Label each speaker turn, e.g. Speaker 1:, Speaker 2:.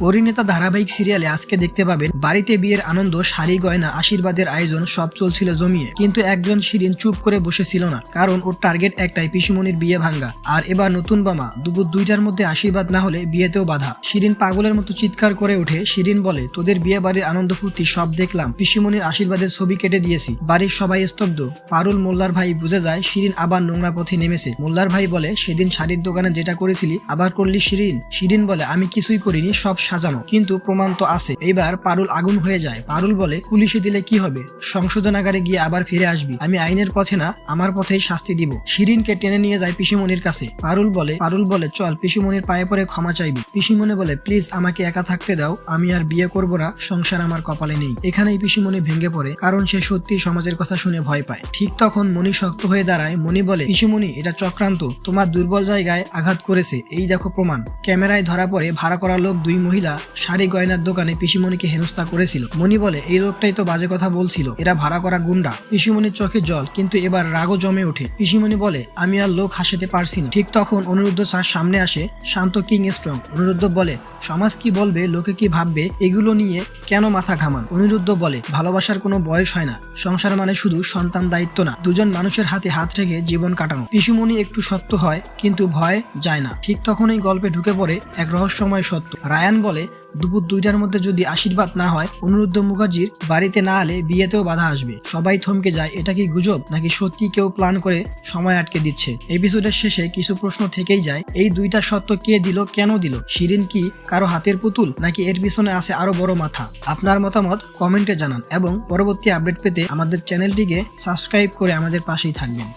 Speaker 1: পরিণীতা ধারাবাহিক সিরিয়ালে আজকে দেখতে পাবেন বাড়িতে বিয়ের আনন্দ, শাড়ি গয়না, আশীর্বাদের আয়োজন সব চলছিল জমিয়ে। কিন্তু একজন শিরিন চুপ করে বসেছিল না, কারণ ওর টার্গেট একটাই, পিসিমনির বিয়ে ভাঙ্গা। আর এবার নতুন বামা, দুপুর 2টার মধ্যে আশীর্বাদ না হলে বিয়েতেও বাধা। শিরিন পাগলের মতো চিৎকার করে ওঠে। শিরিন বলে, তোদের বিয়ে বাড়ির আনন্দ ফুর্তি সব দেখলাম, পিসিমনির আশীর্বাদের ছবি কেটে দিয়েছি। বাড়ির সবাই স্তব্ধ। পারুল মোল্লার ভাই বুঝে যায় শিরিন আবার নোংরা পথে নেমেছে। মোল্লার ভাই বলে, সেদিন শাড়ির দোকানে যেটা করেছিলি আবার করলি শিরিন? শিরিন বলে, আমি কিছুই করিনি, সব সাজানো, কিন্তু প্রমাণ তো আছে। এইবার পারুল আগুন হয়ে যায়। পারুল বলে, পুলিশে দিলে কি হবে, সংশোধনাগারে গিয়ে আবার ফিরে আসবি। আমি আইনের পথে না, আমার পথেই শাস্তি দিব। শিরিনকে টেনে নিয়ে যায় পিসিমনির কাছে। পারুল বলে চল পিসিমনির পায়ে পড়ে ক্ষমা চাইবি। পিসিমনি বলে, প্লিজ আমাকে একা থাকতে দাও, আমি আর বিয়ে করব না, সংসার আমার কপালে নেই। এখানেই পিসিমনি ভেঙে পড়ে, কারণ সে সত্যি সমাজের কথা শুনে ভয় পায়। ঠিক তখন মনি শক্ত হয়ে দাঁড়ায়। মনি বলে, পিসিমনি, এটা চক্রান্ত, তোমার দুর্বল জায়গায় আঘাত করেছে, এই দেখো প্রমাণ। ক্যামেরায় ধরা পড়ে ভাড়া করা লোক দুই মহিলা শাড়ি গয়নার দোকানে পিসিমনিকে হেনস্থা করেছিল। মনি বলে, এই লোকটাই তো বাজে কথা বলছিল, এরা ভাড়া করা গুন্ডা। পিসিমনির চোখে জল, কিন্তু এবার রাগও জমে ওঠে। পিসিমনি বলে, আমি আর লোক হাসাতে পারছি না। ঠিক তখন অনিরুদ্ধ স্যার সামনে আসে। শান্ত কিং স্ট্রং। অনিরুদ্ধ বলে, সমাজ কি বলবে, লোকে কি ভাববে, এগুলো নিয়ে কেন মাথা ঘামান? অনিরুদ্ধ বলে, ভালোবাসার কোনো বয়স হয় না, সংসার মানে শুধু সন্তান দায়িত্ব না, দুজন মানুষের হাতে হাত রেখে জীবন কাটানো। পিসিমনি একটু শক্ত হয়, কিন্তু ভয় যায় না। ঠিক তখন এই গল্পে ঢুকে পড়ে এক রহস্যময় সত্য। রায়ান বলে, দুপুর 2টার মধ্যে যদি আশীর্বাদ না হয়, অনিরুদ্ধ মুখার্জির বাড়িতে না এলে বিয়েতেও বাধা আসবে। সবাই থমকে যায়। এটা কি গুজব, নাকি সত্যি কেউ প্ল্যান করে সময় আটকে দিচ্ছে? এপিসোডের শেষে কিছু প্রশ্ন থেকেই যায়। এই দুইটা সত্য কে দিল, কেন দিল? শিরিন কি কারো হাতের পুতুল, নাকি এর পিছনে আছে আরো বড় মাথা? আপনার মতামত কমেন্টে জানান এবং পরবর্তী আপডেট পেতে আমাদের চ্যানেলটিকে সাবস্ক্রাইব করে আমাদের পাশেই থাকবেন।